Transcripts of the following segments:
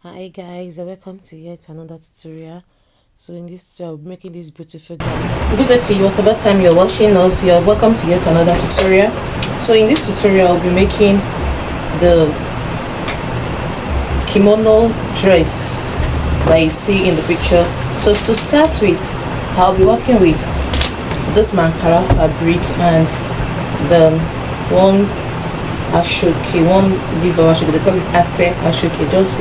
Hi guys, and welcome to yet another tutorial. So in this tutorial, I'll be making this beautiful gown. Good day to you, whatever time you're watching us, you're welcome to yet another tutorial. So in this tutorial, I'll be making the kimono dress that you see in the picture. So to start with, I'll be working with this Mankara fabric and the one ashoke, one liver ashoke, they call it afe ashoke, just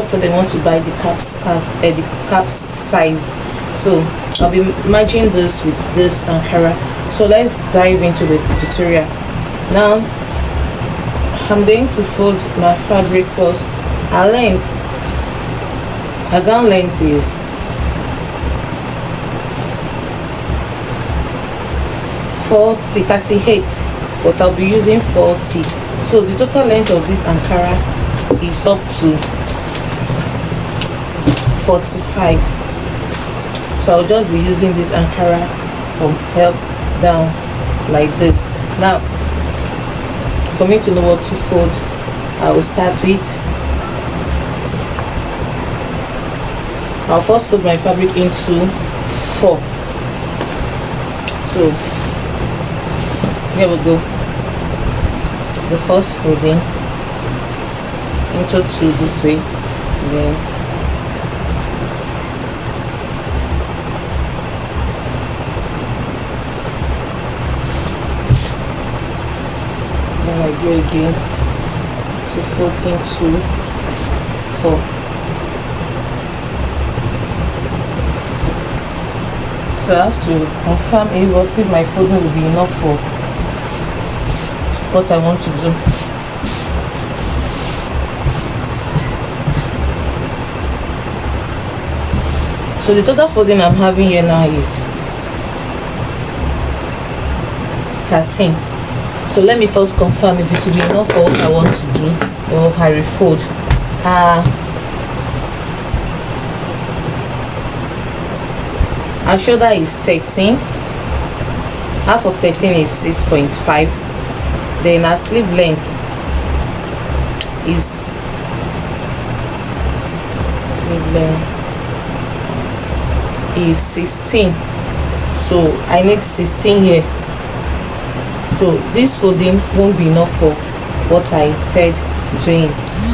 so they want to buy the caps size. So I'll be merging this with this Ankara. So let's dive into the tutorial. Now I'm going to fold my fabric first. Our length, our gown length is 38, but I'll be using 40. So the total length of this Ankara is up to 45. So I'll just be using this Ankara from help down like this. Now for me to know what to fold, I will start with, I'll first fold my fabric into 4. So here we go, the first folding into 2 this way, then I go again to fold into 4. So I have to confirm if my folding will be enough for what I want to do. So the total folding I'm having here now is 13. So let me first confirm if it will be enough for what I want to do, or I refold. Our shoulder is 13, half of 13 is 6.5. then our sleeve length is is 16. So I need 16 here. So this folding won't be enough for what I intend doing.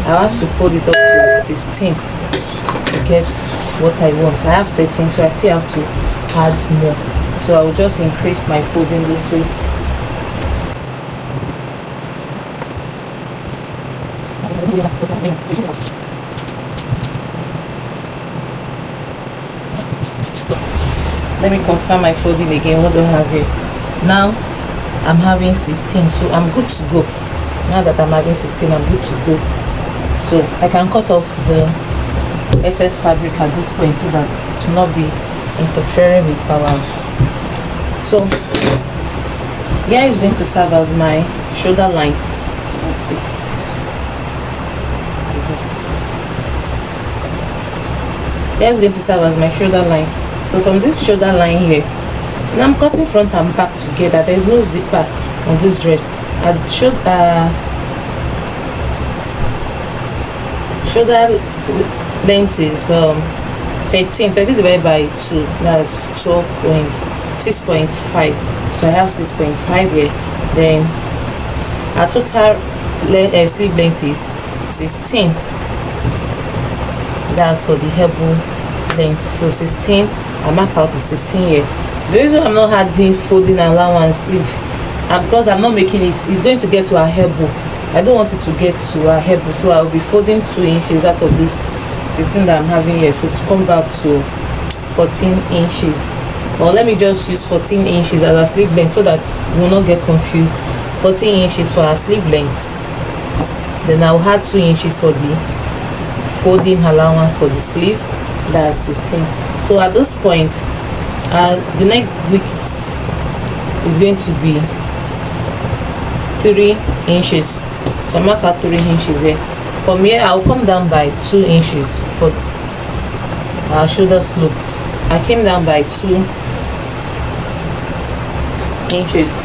I have to fold it up to 16 to get what I want. So I have 13, so I still have to add more. So I will just increase my folding this way. Let me confirm my folding again. What do I have here? Now I'm having 16, so I'm good to go. Now that I'm having 16, I'm good to go. So I can cut off the excess fabric at this point so that it will not be interfering with our. So here is going to serve as my shoulder line. Let's see. Here is going to serve as my shoulder line. So from this shoulder line here, and I'm cutting front and back together. There is no zipper on this dress. Shoulder length is 13 divided by 2, that's 6.5. so I have 6.5 here. Then our total sleeve length is 16. That's for the elbow length. So 16, I mark out the 16 here. The reason I'm not adding folding allowance, because I'm not making it, it's going to get to our elbow. I don't want it to get to our elbow, so I'll be folding 2 inches out of this 16 that I'm having here, so to come back to 14 inches. Or let me just use 14 inches as our sleeve length so that we will not get confused. 14 inches for our sleeve length. Then I'll add 2 inches for the folding allowance for the sleeve, that's 16. So at this point, the neck width is going to be 3 inches. So I mark out 3 inches here. From here I'll come down by 2 inches for our shoulder slope. I came down by 2 inches.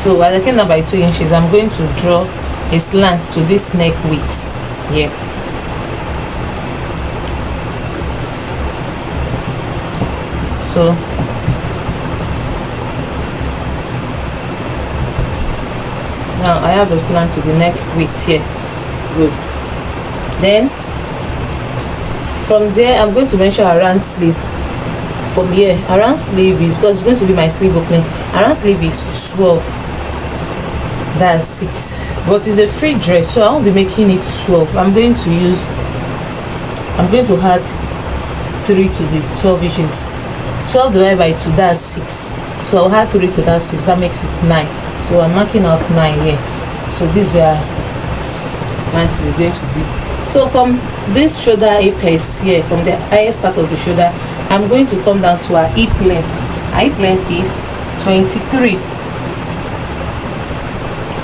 So as I came down by 2 inches, I'm going to draw a slant to this neck width here. So now I have a slant to the neck width here. Good. Then from there I'm going to measure around sleeve. From here, around sleeve is, because it's going to be my sleeve opening, around sleeve is 12, that's 6, but it's a free dress, so I won't be making it 12. I'm going to add 3 to the 12 inches. 12 divided by 2, that's 6, so I'll add 3 to that 6, that makes it 9. So I'm marking out 9 here. So this is where my sleeve is going to be. So from this shoulder apex here, from the highest part of the shoulder, I'm going to come down to our hip length. Our hip length is 23.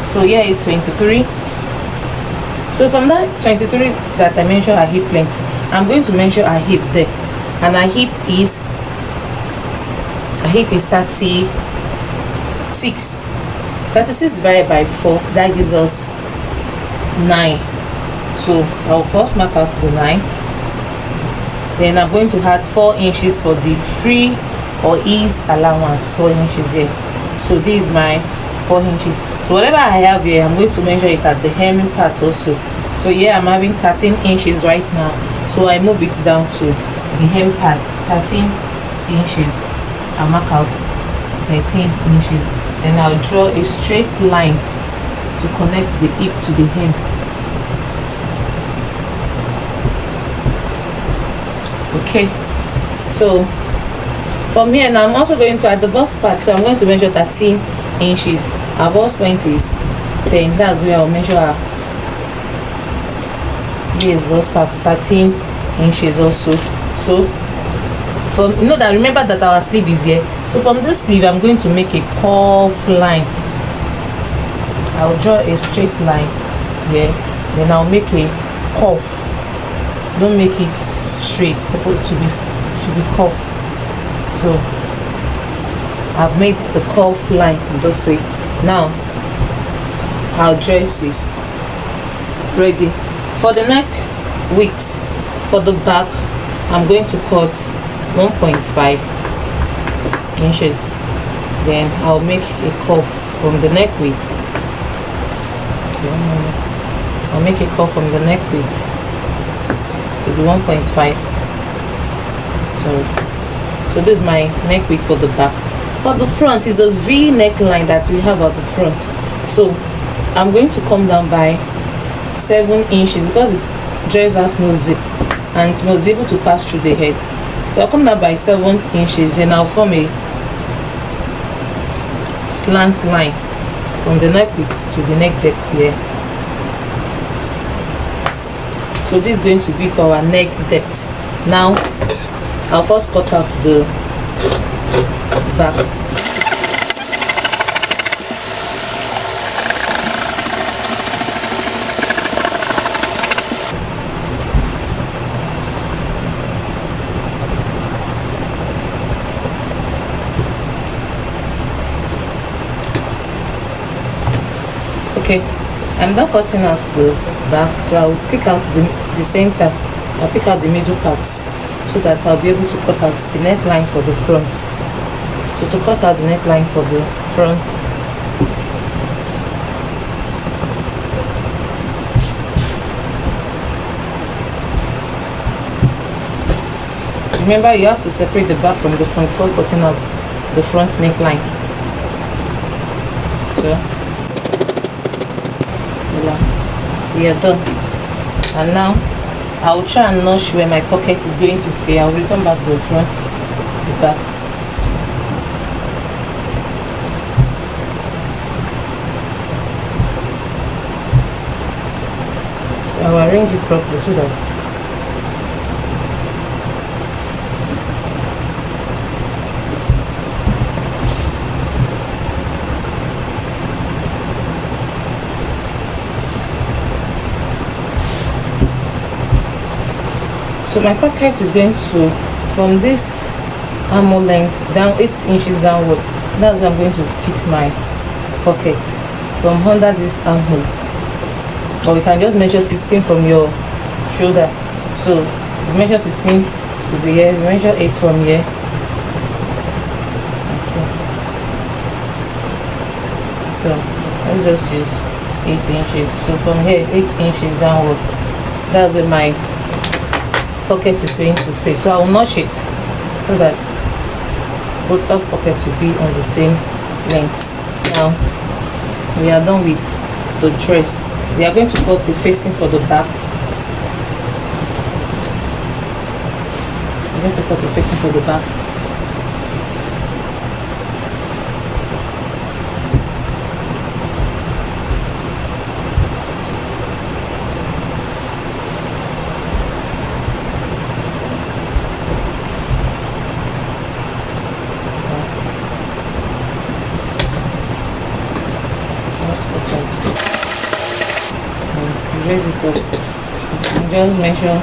So here is 23. So from that 23 that I measure our hip length, I'm going to measure our hip there, and our hip is 36. 36 divided by 4, that gives us 9. So I'll first mark out the 9. Then I'm going to add 4 inches for the free or ease allowance. 4 inches here. So this is my 4 inches. So whatever I have here, I'm going to measure it at the hemming part also. So here I'm having 13 inches right now. So I move it down to the hem part, 13 inches. I'll mark out 13 inches. Then I'll draw a straight line to connect the hip to the hem. Okay, so from here now I'm also going to add the bust part, so I'm going to measure 13 inches. Our bust point is 10. That's where I'll measure our this bust part, 13 inches also. So from, you know that, remember that our sleeve is here, so from this sleeve I'm going to make a curve line. I'll draw a straight line here, then I'll make a curve. Don't make it straight, it's supposed to be, should be curved. So I've made the curve line this way. Now our dress is ready. For the neck width, for the back, I'm going to cut 1.5 inches. Then I'll make a curve from the neck width. I'll make a curve from the neck width to the 1.5. So this is my neck width for the back. For the front is a V neckline that we have at the front. So I'm going to come down by 7 inches because the dress has no zip and it must be able to pass through the head. So I'll come down by 7 inches, then I'll form a slant line from the neck width to the neck depth here. So this is going to be for our neck depth. Now I'll first cut out the back. Okay, I'm done cutting out the back, so I'll pick out the center. I'll pick out the middle parts so that I'll be able to cut out the neckline for the front. So to cut out the neckline for the front, remember you have to separate the back from the front before cutting out the front neckline. So we are done, and now I'll try and notch where my pocket is going to stay. I'll return back the front, the back. I'll arrange it properly so that so my pocket is going to, from this armhole length down 8 inches downward. That's where I'm going to fix my pocket, from under this armhole. Or you can just measure 16 from your shoulder. So you measure 16 to be here, you measure 8 from here, let's just use 8 inches. So from here, 8 inches downward, that's where my pocket is going to stay. So I will notch it so that both our pockets will be on the same length. Now we are done with the dress. We are going to cut the facing for the back. We're going to cut the facing for the back. Raise it up and just measure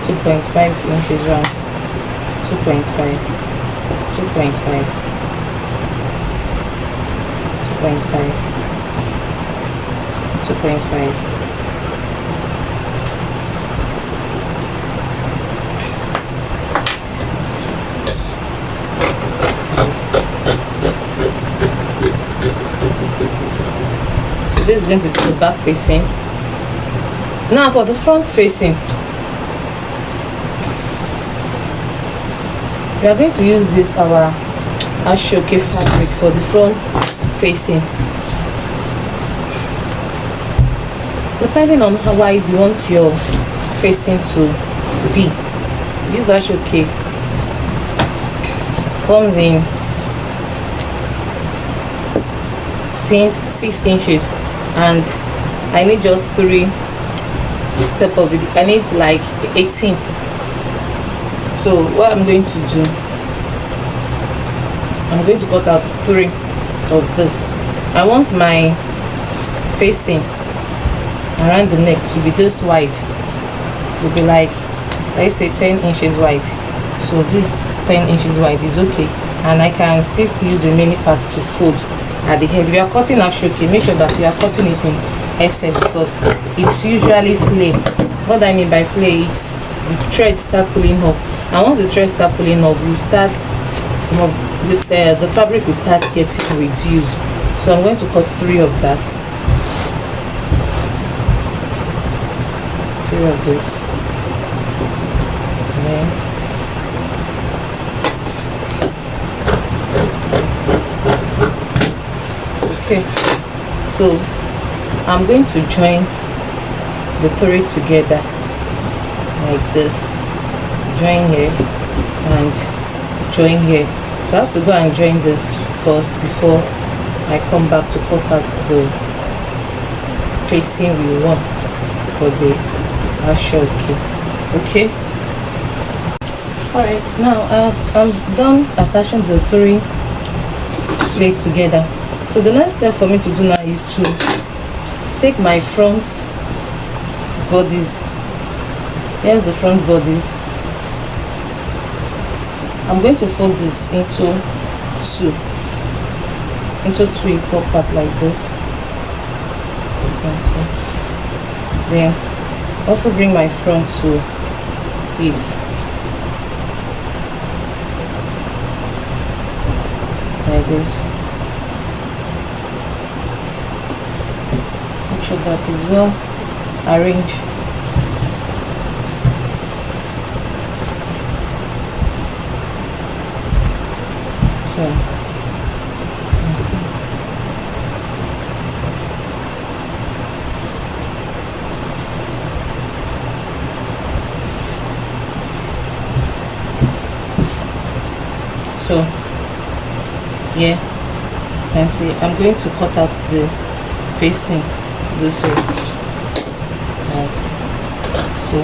2.5 inches round. 2.5 2.5 2.5 This is going to be the back facing. Now for the front facing, we are going to use this our ashoke fabric for the front facing. Depending on how wide you want your facing to be, this ashoke comes in since 6 inches, and I need just 3 steps of it. I need like 18. So what I'm going to do, I'm going to cut out 3 of this. I want my facing around the neck to be this wide, to be like, let's say 10 inches wide. So this 10 inches wide is okay, and I can still use the remaining part to fold at the head. If you are cutting ashoke, make sure that you are cutting it in excess, because it's usually flare. What I mean by flare, it's the thread start pulling off, and once the thread start pulling off, you start some of the fabric will start getting reduced. So I'm going to cut 3 of that, 3 of this, and then okay. So I'm going to join the 3 together like this. Join here and join here. So I have to go and join this first before I come back to cut out the facing we want for the ashoke. Okay. Alright, now I'm done attaching the 3 plate together. So the next step for me to do now is to take my front bodies. Here's the front bodies. I'm going to fold this into 2 equal parts like this. You can see. Then also bring my front to it like this. Make sure that is well arranged. So yeah, you can see I'm going to cut out the facing this way like so.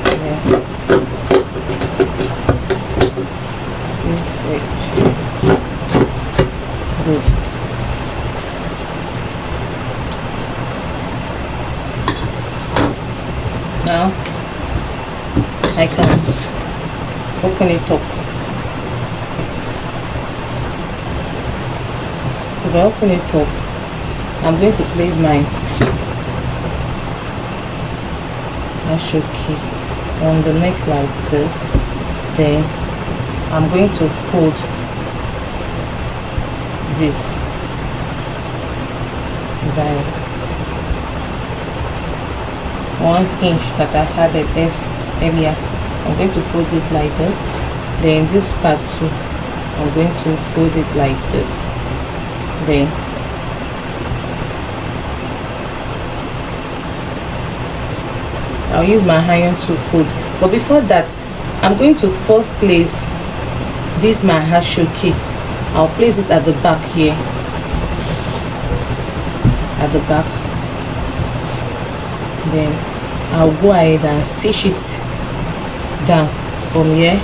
Yeah, this edge. Good. Now I can open it up. So if I open it up, I'm going to place my ashoke on the neck like this. Then I'm going to fold this by 1 inch that I had it earlier. I'm going to fold this like this. Then this part too, I'm going to fold it like this. Then I'll use my iron to fold. But before that, I'm going to first place this my hashoki. I'll place it at the back here. At the back. Then I'll go ahead and stitch it down from here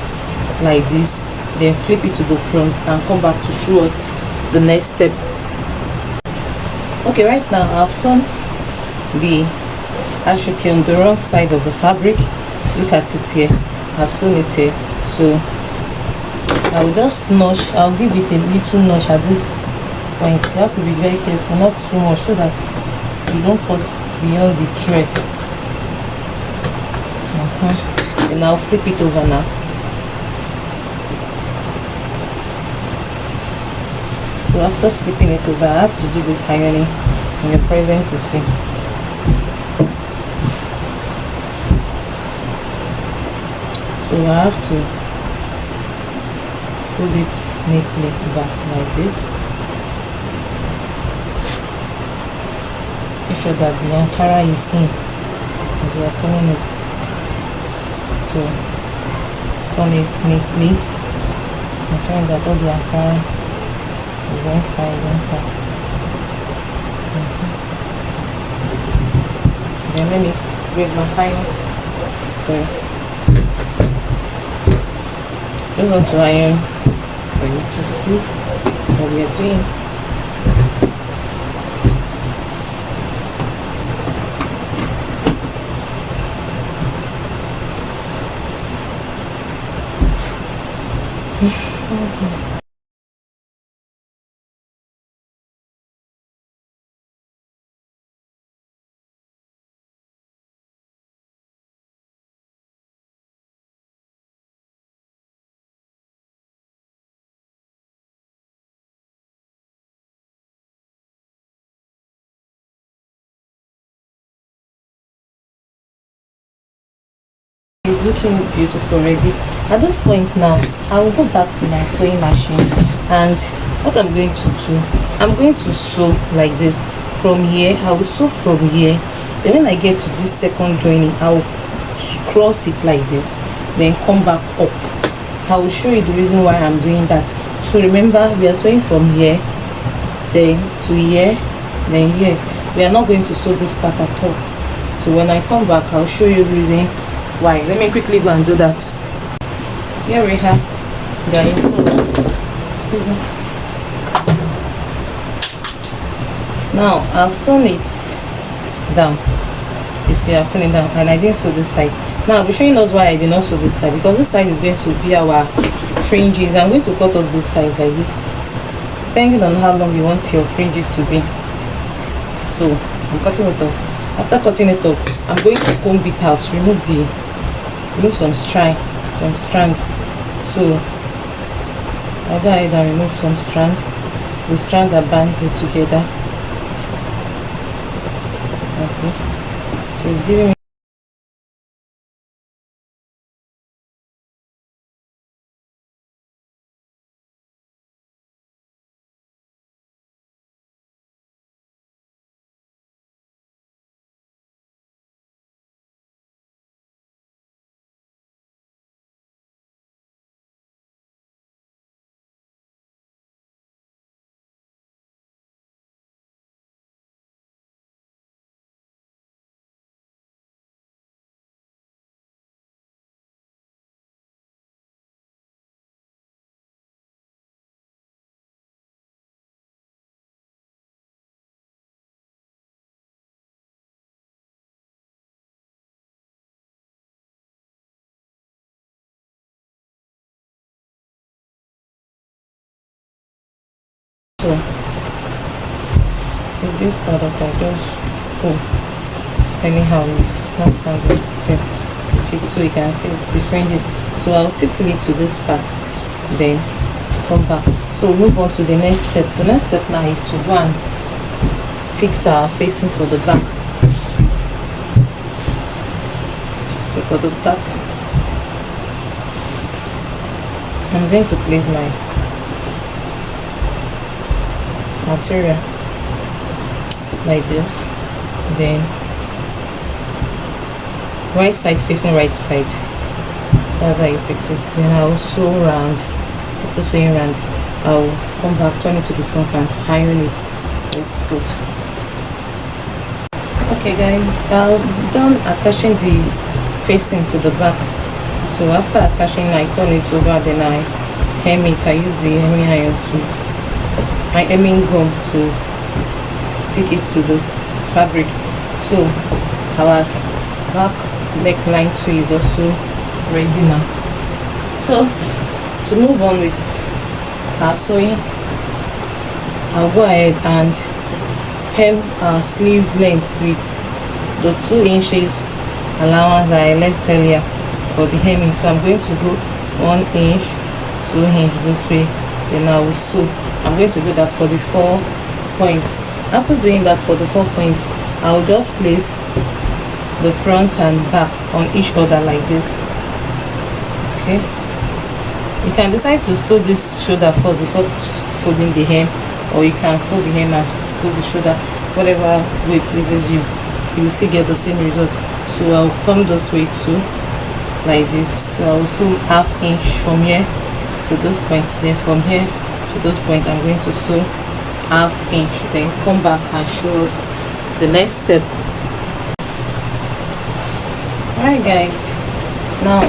like this. Then flip it to the front and come back to show us the next step. Okay, right now I've sewn the hashoki on the wrong side of the fabric. Look at it here. I've sewn it here. So I will just notch. I'll give it a little notch at this point. You have to be very careful, not too much, so that you don't cut beyond the thread. And I'll flip it over now. So after flipping it over, I have to do this ironing in your present to see. So I have to fold it neatly back like this. Make sure that the ankara is in as you are turning it. So turn it neatly, ensuring that all the ankara is inside intact. Then let me grab my iron. Sorry. Just want to iron for you to see what we are doing. It's looking beautiful already. At this point now, I will go back to my sewing machine, and what I'm going to do, I'm going to sew like this from here. I will sew from here. Then when I get to this second joining, I will cross it like this, then come back up. I will show you the reason why I'm doing that. So remember, we are sewing from here, then to here, then here. We are not going to sew this part at all. So when I come back, I'll show you the reason why. Let me quickly go and do that. Here we have, guys. So, excuse me. Now I've sewn it down. You see, I've sewn it down, and I didn't sew this side. Now I'll be showing us why I did not sew this side, because this side is going to be our fringes. I'm going to cut off this side like this, depending on how long you want your fringes to be. So I'm cutting it off. After cutting it off, I'm going to comb it out, remove some strand. So I'll go ahead and remove some strand, the strand that binds it together. Let's see. So it's giving me so this part of I just anyhow it's not standing with it, so you can see the fringes. So I'll still pull it to this part then come back. So move on to the next step. The next step now is to go and fix our facing for the back. So for the back, I'm going to place my material like this, then right side facing right side. That's how you fix it. Then I'll sew round. After sewing round, I'll come back, turn it to the front and iron it. Let's go. Okay guys, I'm done attaching the facing to the back. So after attaching, I turn it over, then I hem it. I use the hemming iron hemming gum to stick it to the fabric. So our back neckline too is also ready now. So to move on with our sewing, I'll go ahead and hem our sleeve length with the 2 inches allowance that I left earlier for the hemming. So I'm going to go 1 inch, 2 inch this way, then I will sew. I'm going to do that for the 4 points. After doing that for the 4 points, I will just place the front and back on each other like this. Okay, you can decide to sew this shoulder first before folding the hem, or you can fold the hem and sew the shoulder. Whatever way pleases you, you will still get the same result. So I'll come this way too, like this. So I'll sew ½ inch from here to this point, then from here to this point I'm going to sew ½ inch, then come back and show us the next step. Alright guys, now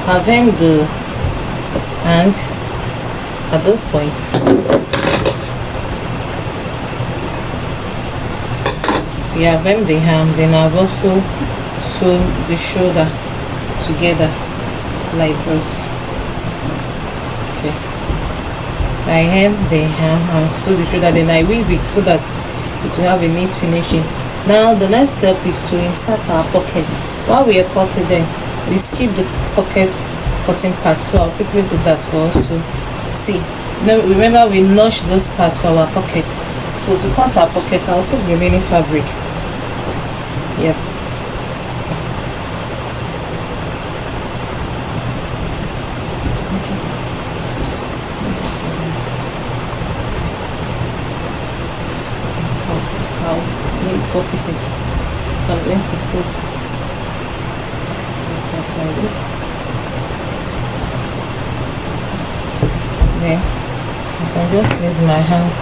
I've hemmed the hand at this point. See, I've hemmed the hand, then I've also sewn the shoulder together like this. See, I hem the hand and sew the shoulder, then I weave it so that it will have a neat finishing. Now the next step is to insert our pocket. While we are cutting them, we skip the pocket cutting part, so I'll quickly do that for us to see. Now remember, we notch this part for our pocket. So to cut our pocket, I'll take the remaining fabric. Yep. I'll need 4 pieces, so I'm going to fold like this. Then I can just place my hand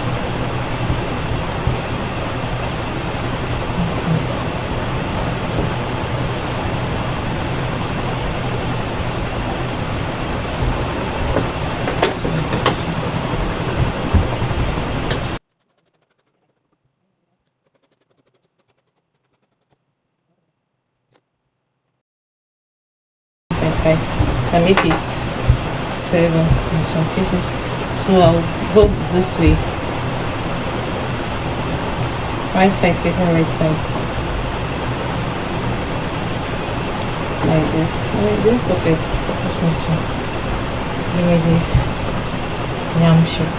and make it 7 in some cases. So I'll go this way, right side facing right side, like this. This pocket is supposed to give me this yam shape.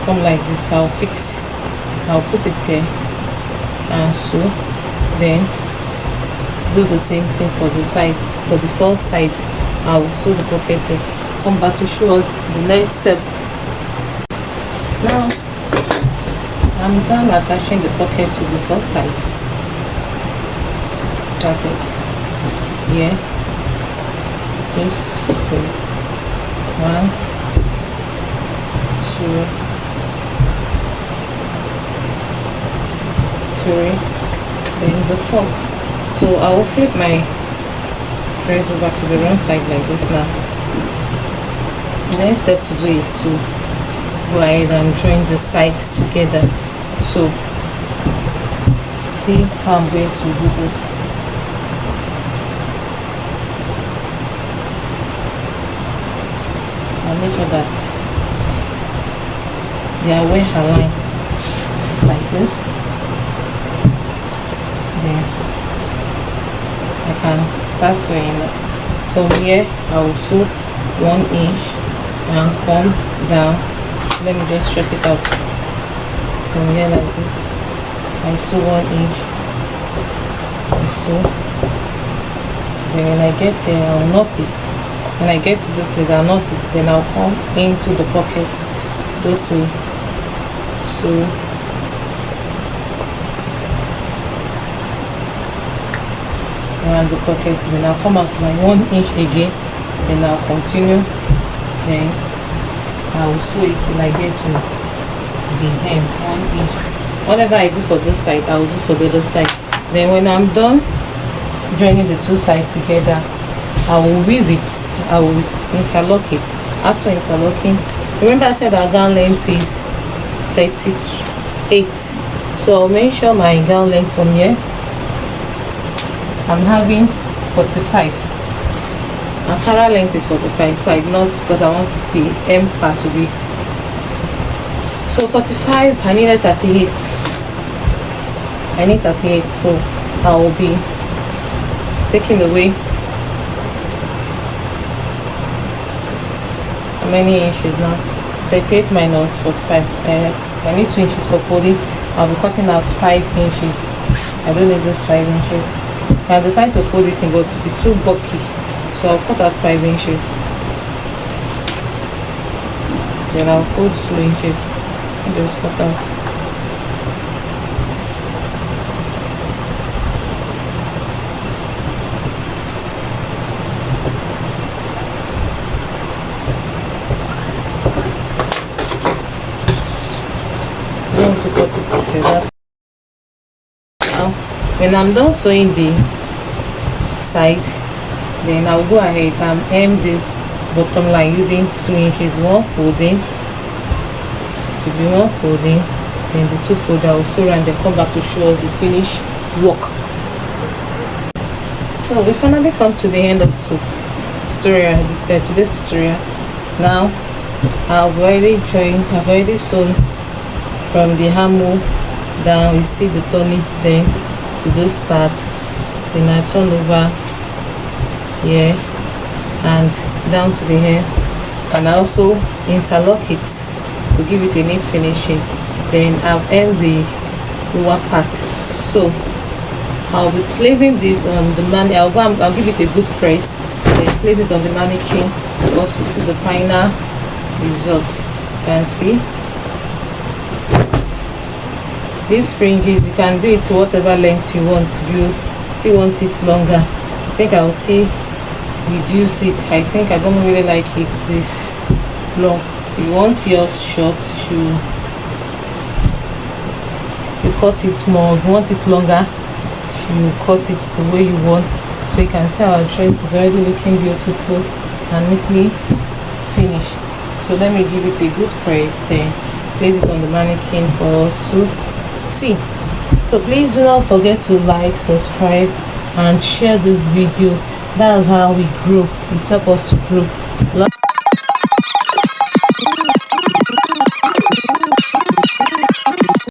Come like this. I'll put it here and sew, then do the same thing for the side. For the 4 sides, I will sew the pocket there. Come back to show us the next step. Now I'm done attaching the pocket to the 4 sides. That's it. Yeah, just 1, 2, 3, then the 4th. So I will flip my dress over to the wrong side like this. Now the next step to do is to go ahead and join the sides together. So see how I'm going to do this. I'll make sure that they are well aligned. like this. Then I can start sewing. From here I will sew 1 inch and come down. Let me just check it out. From here like this, I sew 1 inch, I sew. Then when I get here, I'll knot it. When I get to this place, I'll knot it. Then I'll come into the pockets this way. So around the pockets, then I'll come out my 1 inch again. Then I'll continue. Then I will sew it till I get to the hem 1 inch. Whatever I do for this side, I will do for the other side. Then when I'm done joining the two sides together, I will weave it. I will interlock it. After interlocking, remember I said our gown length is 38. So I'll measure my gown length from here. I'm having 45. Ankara length is 45, so I did not, because I want the hem part to be. So 45, I needed 38. I need 38, so I will be taking away how many inches now? 38 minus 45. I need 2 inches for folding. I'll be cutting out 5 inches. I don't need those 5 inches. I decided to fold it in, but to be too bulky, so I'll cut out 5 inches. Then I'll fold 2 inches and just cut out. I want to cut it set up. Now, when I'm done sewing the side, then I'll go ahead and hem this bottom line using 2 inches, one folding to be one folding, then the two fold I will sew and then come back to show us the finished work. So we finally come to the end of today's tutorial. Now I've already sewn from the hammer down. You see the turning then to those parts, then I turn over here and down to the hair, and I also interlock it to give it a neat finishing. Then I've hemmed the lower part, so I'll be placing this on the I'll give it a good press, then place it on the mannequin for us to see the final result. You can see these fringes, you can do it to whatever length you want. You still want it longer, I think I will still reduce it. I think I don't really like it this long. If you want yours short, you cut it more. If you want it longer, you cut it the way you want. So you can see our dress is already looking beautiful and neatly finished. So let me give it a good press, then place it on the mannequin for us to see. So please do not forget to like, subscribe and share this video. That's how we grow. It helps us to grow.